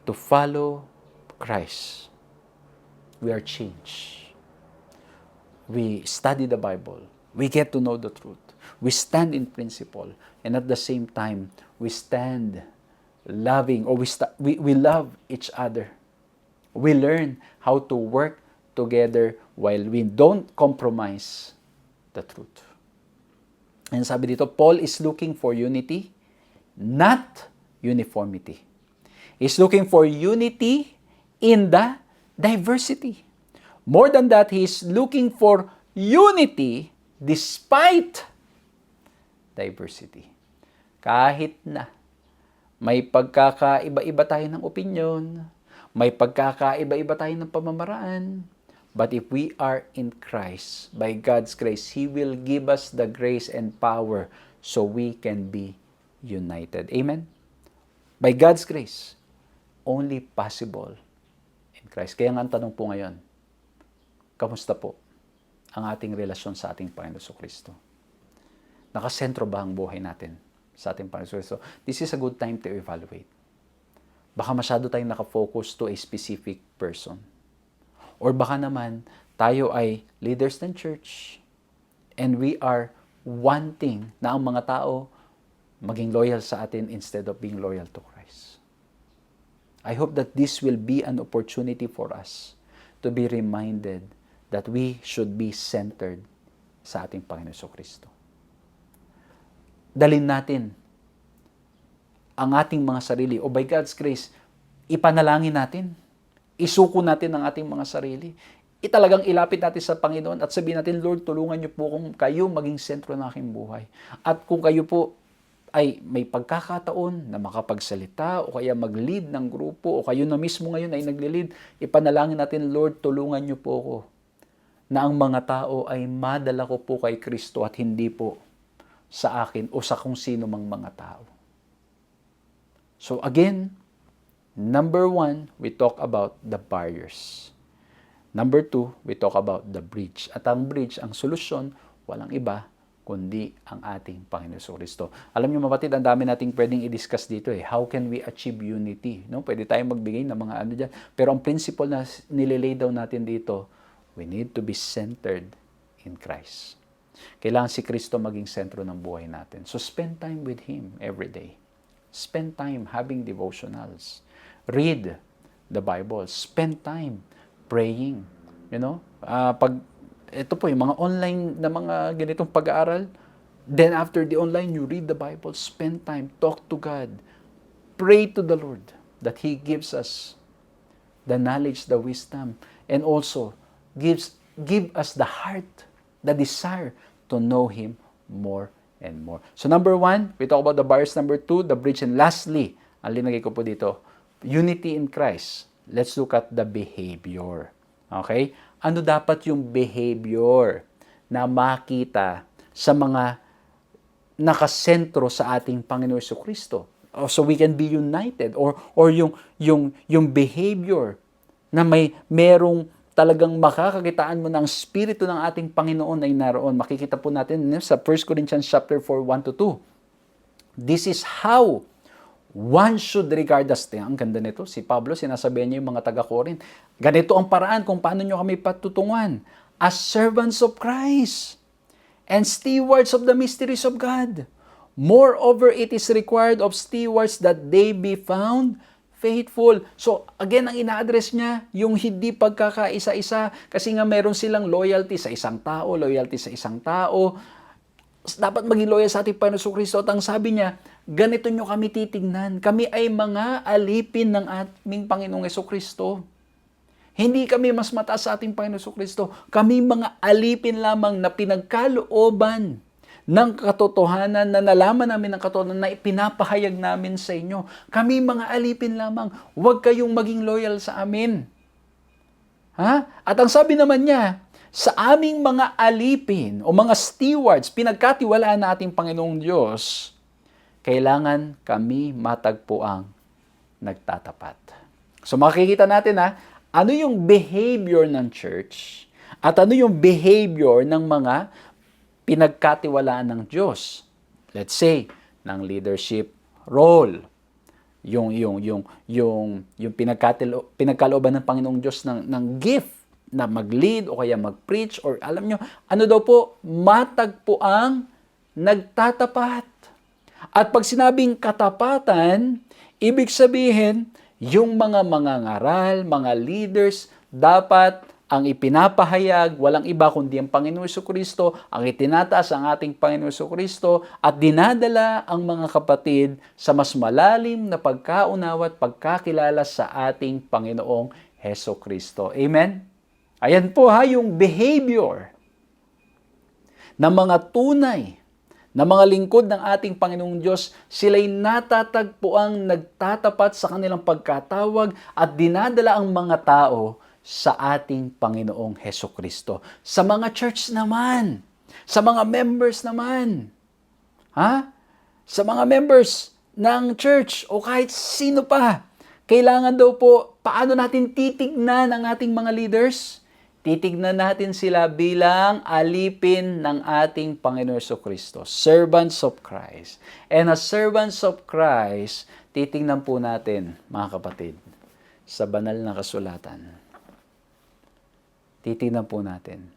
to follow Christ, we are changed. We study the Bible. We get to know the truth. We stand in principle. And at the same time, we stand loving, or we love each other. We learn how to work together while we don't compromise the truth. And sabi dito, Paul is looking for unity, not uniformity. He's looking for unity in the diversity. More than that, he is looking for unity despite diversity. Kahit na may pagkakaiba-iba tayo ng opinion, may pagkakaiba-iba tayo ng pamamaraan, but if we are in Christ, by God's grace, He will give us the grace and power so we can be united. Amen? By God's grace, only possible in Christ. Kaya nga ang tanong po ngayon, kamusta po ang ating relasyon sa ating Panginoon Kristo? Nakasentro ba ang buhay natin sa ating Panginoon Kristo? This is a good time to evaluate. Baka masyado tayong nakafocus to a specific person. Or baka naman, tayo ay leaders ng church and we are wanting na ang mga tao maging loyal sa atin instead of being loyal to Christ. I hope that this will be an opportunity for us to be reminded that we should be centered sa ating Panginoon Kristo. Dalhin natin ang ating mga sarili, o by God's grace, ipanalangin natin. Isuko natin ang ating mga sarili. Talagang ilapit natin sa Panginoon at sabihin natin, Lord, tulungan niyo po kung kayo maging sentro ng aking buhay. At kung kayo po ay may pagkakataon na makapagsalita o kaya mag-lead ng grupo o kayo na mismo ngayon ay nagli-lead, ipanalangin natin, Lord, tulungan niyo po ako na ang mga tao ay madala ko po kay Kristo at hindi po sa akin o sa kung sino mang mga tao. So again, number 1, we talk about the barriers. Number 2, we talk about the bridge. At ang bridge, ang solusyon, walang iba kundi ang ating Panginoon Kristo. Alam niyo mapatid, ang dami nating pwedeng i-discuss dito eh. How can we achieve unity? No? Pwede tayong magbigay ng mga ano dyan. Pero ang principle na nililay down natin dito, we need to be centered in Christ. Kailangan si Kristo maging sentro ng buhay natin. So spend time with Him every day. Spend time having devotionals. Read the Bible. Spend time praying. You know? Ito po, yung mga online na mga ganitong pag-aaral, then after the online, you read the Bible, spend time, talk to God, pray to the Lord that He gives us the knowledge, the wisdom, and also give us the heart, the desire to know Him more and more. So number 1, we talk about the barriers. Number 2, the bridge. And lastly, ang linagay ko po dito, unity in Christ. Let's look at the behavior. Okay? Ano dapat yung behavior na makita sa mga nakasentro sa ating Panginoon Kristo? So we can be united or yung behavior na merong talagang makakakitaan mo ng spirito ng ating Panginoon ay naroon. Makikita po natin sa 1 Corinthians chapter 4, 1-2. This is how one should regard us. Ang ganda nito. Si Pablo, sinasabihan niya yung mga taga-Corinth. Ganito ang paraan kung paano nyo kami patutungan. As servants of Christ and stewards of the mysteries of God. Moreover, it is required of stewards that they be found faithful. So, again, ang ina-address niya, yung hindi pagkakaisa-isa. Kasi nga meron silang loyalty sa isang tao, dapat maging loyal sa ating Panginoon Kristo. At ang sabi niya, ganito nyo kami titignan. Kami ay mga alipin ng ating Panginoong Kristo. Hindi kami mas mataas sa ating Panginoon Kristo. Kami mga alipin lamang na pinagkalooban ng katotohanan, na nalaman namin ng katotohanan na ipinapahayag namin sa inyo. Kami mga alipin lamang. Huwag kayong maging loyal sa amin. Ha? At ang sabi naman niya, sa aming mga alipin o mga stewards, pinagkatiwalaan na ating Panginoong Diyos, kailangan kami matagpuang nagtatapat. So makikita natin ano yung behavior ng church at ano yung behavior ng mga pinagkatiwalaan ng Diyos. Let's say, ng leadership role. Yung pinagkalooban ng Panginoong Diyos ng gift na mag-lead o kaya mag-preach or alam nyo, ano daw po, matagpuang nagtatapat. At pag sinabing katapatan, ibig sabihin, yung mga mangangaral, mga leaders, dapat ang ipinapahayag, walang iba kundi ang Panginoon Kristo, ang itinataas ang ating Panginoon Kristo, at dinadala ang mga kapatid sa mas malalim na pagkaunawa at pagkakilala sa ating Panginoong Heso Kristo. Amen? Ayan po yung behavior ng mga tunay na mga lingkod ng ating Panginoong Diyos. Sila'y natatagpuang nagtatapat sa kanilang pagkatawag at dinadala ang mga tao sa ating Panginoong Heso Kristo. Sa mga church naman, sa mga members naman, sa mga members ng church o kahit sino pa, Kailangan daw po, paano natin titignan ang ating mga leaders? Titignan natin sila bilang alipin ng ating Panginoon Jesucristo, servants of Christ. And as servants of Christ, titignan po natin, mga kapatid, sa banal na kasulatan. Titignan po natin,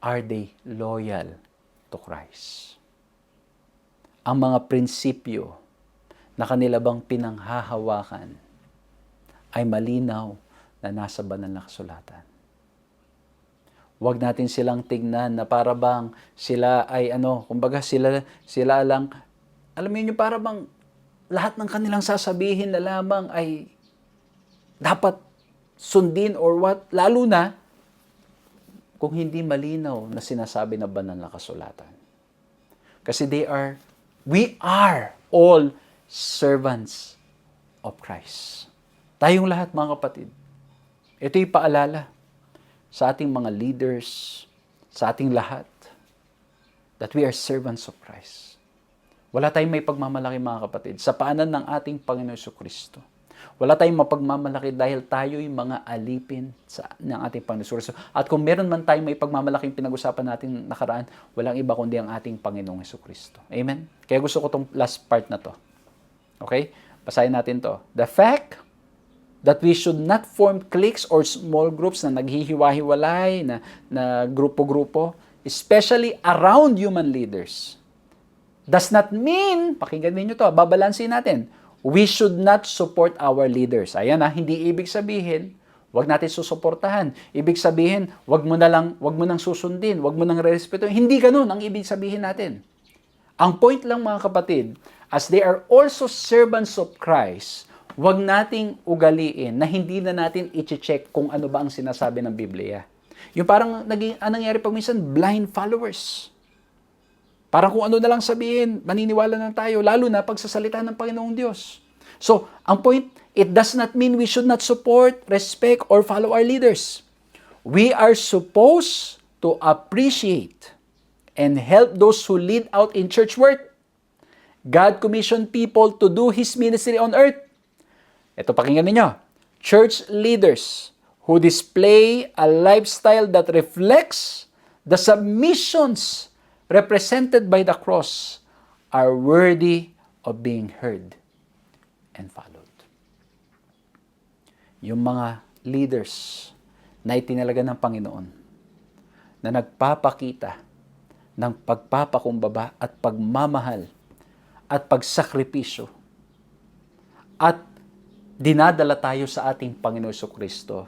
are they loyal to Christ? Ang mga prinsipyo na kanila bang pinanghahawakan ay malinaw na nasa banal na kasulatan. Huwag natin silang tignan na para bang sila ay kumbaga sila lang, alam niyo para bang lahat ng kanilang sasabihin na lamang ay dapat sundin or what, lalo na kung hindi malinaw na sinasabi na banal na kasulatan. Kasi we are all servants of Christ. Tayong lahat, mga kapatid. Ito'y paalala sa ating mga leaders, sa ating lahat, that we are servants of Christ. Wala tayong may pagmamalaki, mga kapatid, sa paanan ng ating Panginoon Jesucristo. Wala tayong mapagmamalaki dahil tayo'y mga alipin ng ating Panginoon Jesucristo. At kung meron man tayong may pagmamalaking pinag-usapan natin nakaraan, walang iba kundi ang ating Panginoong Jesucristo. Amen? Kaya gusto ko itong last part na to. Okay? Basahin natin to. The fact that we should not form cliques or small groups na naghihiwa-hiwalay, na grupo-grupo, especially around human leaders, does not mean, pakinggan niyo to, babalansin natin, we should not support our leaders. Ayan hindi ibig sabihin, wag natin susuportahan. Ibig sabihin, wag mo nang susundin, wag mo nang rerespetuhin. Hindi ganun ang ibig sabihin natin. Ang point lang, mga kapatid, as they are also servants of Christ, wag nating ugaliin na hindi na natin i-check kung ano ba ang sinasabi ng Biblia. Yung parang nangyari pag minsan, blind followers. Parang kung ano na lang sabihin, maniniwala na tayo, lalo na pagsasalita ng Panginoong Diyos. So, ang point, it does not mean we should not support, respect, or follow our leaders. We are supposed to appreciate and help those who lead out in church work. God commissioned people to do His ministry on earth. Ito, pakinggan ninyo. Church leaders who display a lifestyle that reflects the submissions represented by the cross are worthy of being heard and followed. Yung mga leaders na itinalaga ng Panginoon na nagpapakita ng pagpapakumbaba at pagmamahal at pagsakripisyo at dinadala tayo sa ating Panginoon Jesucristo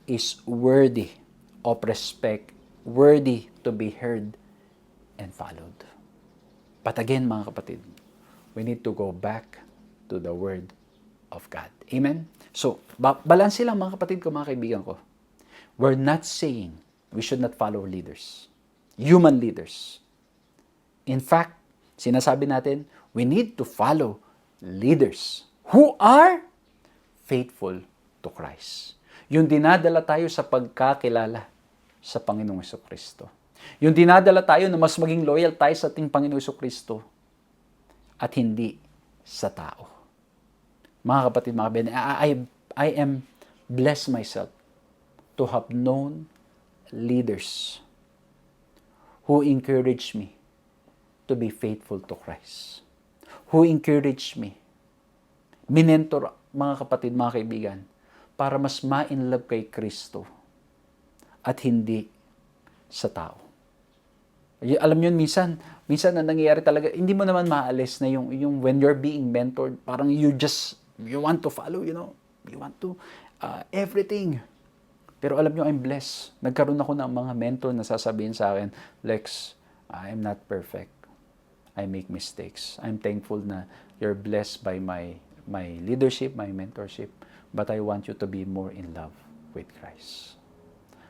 is worthy of respect, worthy to be heard and followed. But again, mga kapatid, we need to go back to the Word of God. Amen? So, balanse lang, mga kapatid ko, mga kaibigan ko. We're not saying we should not follow leaders, human leaders. In fact, sinasabi natin, we need to follow leaders who are faithful to Christ. Yung dinadala tayo sa pagkakilala sa Panginoong Jesucristo. Yung dinadala tayo na mas maging loyal tayo sa ating Panginoong Jesucristo at hindi sa tao. Mga kapatid, mga kaibigan, I am blessed myself to have known leaders who encouraged me to be faithful to Christ. Who encouraged me, minentor, mga kapatid, mga kaibigan, para mas ma-inlove kay Kristo at hindi sa tao. Alam niyo, minsan na nangyayari talaga, hindi mo naman maalis na yung when you're being mentored, parang you want to follow, you want to everything. Pero alam niyo, I'm blessed. Nagkaroon ako ng mga mentor na sasabihin sa akin, Lex, I'm not perfect. I make mistakes. I'm thankful na you're blessed by my leadership, my mentorship, but I want you to be more in love with Christ.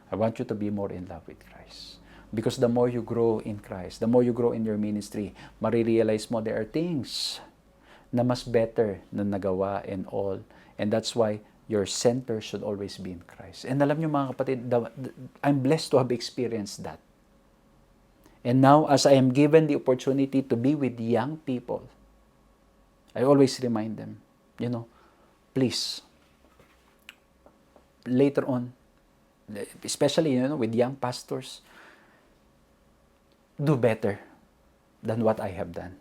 I want you to be more in love with Christ. Because the more you grow in Christ, the more you grow in your ministry, marirealize mo there are things na mas better na nagawa and all. And that's why your center should always be in Christ. And alam niyo, mga kapatid, I'm blessed to have experienced that. And now, as I am given the opportunity to be with young people, I always remind them, please, later on, especially with young pastors, do better than what I have done.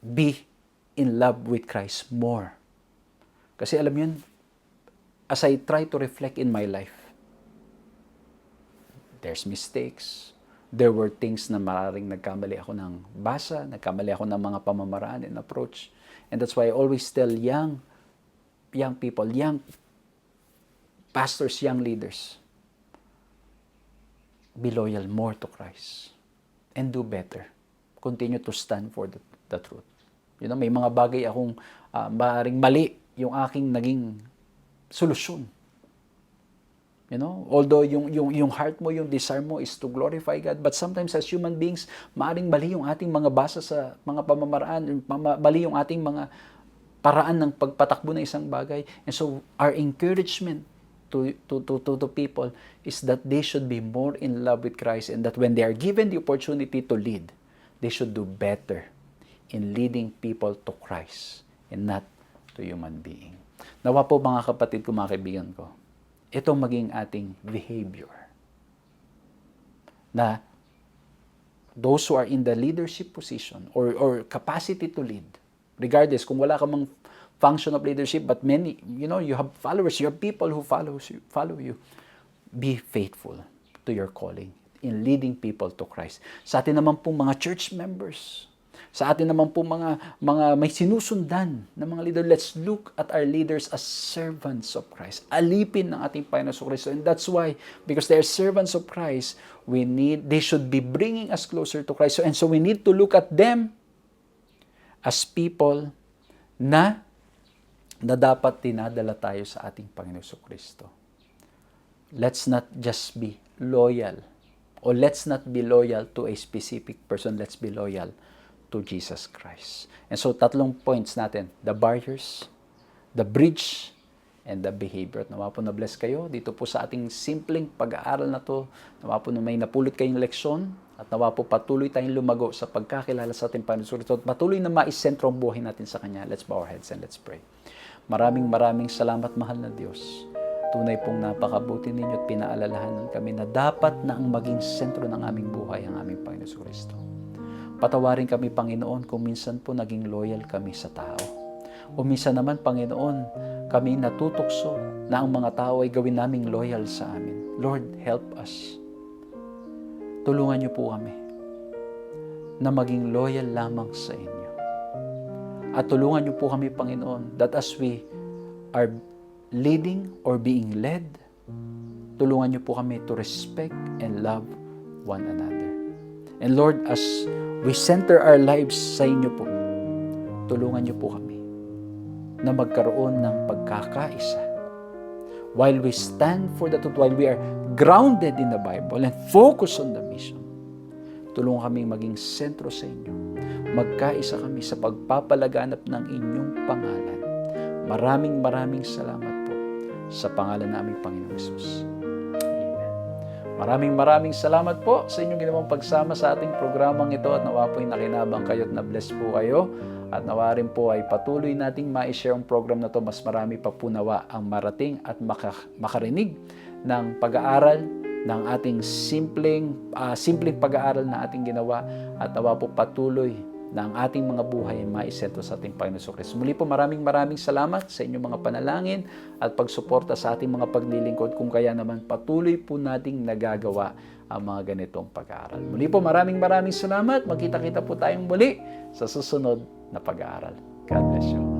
Be in love with Christ more. Kasi alam yun, as I try to reflect in my life, there's mistakes. There were things na maaaring nagkamali ako ng basa, nagkamali ako ng mga pamamaraan and approach. And that's why I always tell young people, young pastors, young leaders, be loyal more to Christ and do better. Continue to stand for the truth. May mga bagay akong maaaring mali yung aking naging solusyon. Although yung heart mo, yung desire mo is to glorify God, but sometimes as human beings, maaaring mali yung ating mga basa sa mga pamamaraan, mali yung ating mga paraan ng pagpatakbo ng isang bagay. And so our encouragement to people is that they should be more in love with Christ, and that when they are given the opportunity to lead, they should do better in leading people to Christ and not to human being. Nawa po mga kapatid ko, mga kaibigan ko, itong maging ating behavior. Na those who are in the leadership position or capacity to lead, regardless kung wala ka mang function of leadership, but many, you have followers, you have people who follow you. Be faithful to your calling in leading people to Christ. Sa atin naman pong mga church members, sa atin naman po mga may sinusundan na mga leader, let's look at our leaders as servants of Christ. Alipin ng ating Panginoon Kristo. And that's why, because they are servants of Christ, they should be bringing us closer to Christ. So we need to look at them as people na dapat dinadala tayo sa ating Panginoon Kristo. Let's not just be loyal, or let's not be loyal to a specific person. Let's be loyal to Jesus Christ. And so, 3 points natin: the barriers, the bridge, and the behavior. At nawa po na-bless kayo dito po sa ating simpleng pag-aaral na to. Nawa po na may napulot kayong leksyon, at nawa po patuloy tayong lumago sa pagkakilala sa ating Panginoon Kristo, at patuloy na maisentro ang buhay natin sa Kanya. Let's bow our heads and let's pray. Maraming salamat, mahal na Diyos. Tunay pong napakabuti ninyo at pinaalalahanan kami na dapat na ang maging sentro ng aming buhay ang aming Panginoon Kristo. Patawarin kami, Panginoon, kung minsan po naging loyal kami sa tao. O minsan naman, Panginoon, kami natutokso na ang mga tao ay gawin naming loyal sa amin. Lord, help us. Tulungan niyo po kami na maging loyal lamang sa inyo. At tulungan niyo po kami, Panginoon, that as we are leading or being led, tulungan niyo po kami to respect and love one another. And Lord, as we center our lives sa inyo po, tulungan niyo po kami na magkaroon ng pagkakaisa. While we stand for the truth, while we are grounded in the Bible and focus on the mission, tulungan kami maging sentro sa inyo. Magkaisa kami sa pagpapalaganap ng inyong pangalan. Maraming salamat po sa pangalan naming Panginoong Hesus. Maraming salamat po sa inyong ginawang pagsama sa ating programang ito, at nawa po'y nakinabang kayo at na-bless po kayo, at nawa rin po ay patuloy nating ma-share ang program na to. Mas marami pa po nawa ang marating at makarinig ng pag-aaral ng ating simpleng pag-aaral na ating ginawa, at nawa po patuloy na ang ating mga buhay ay maisentro sa ating Panginoon Kristo. Muli po maraming salamat sa inyong mga panalangin at pagsuporta sa ating mga paglilingkod, kung kaya naman patuloy po nating nagagawa ang mga ganitong pag-aaral. Muli po maraming salamat. Magkita-kita po tayong muli sa susunod na pag-aaral. God bless you.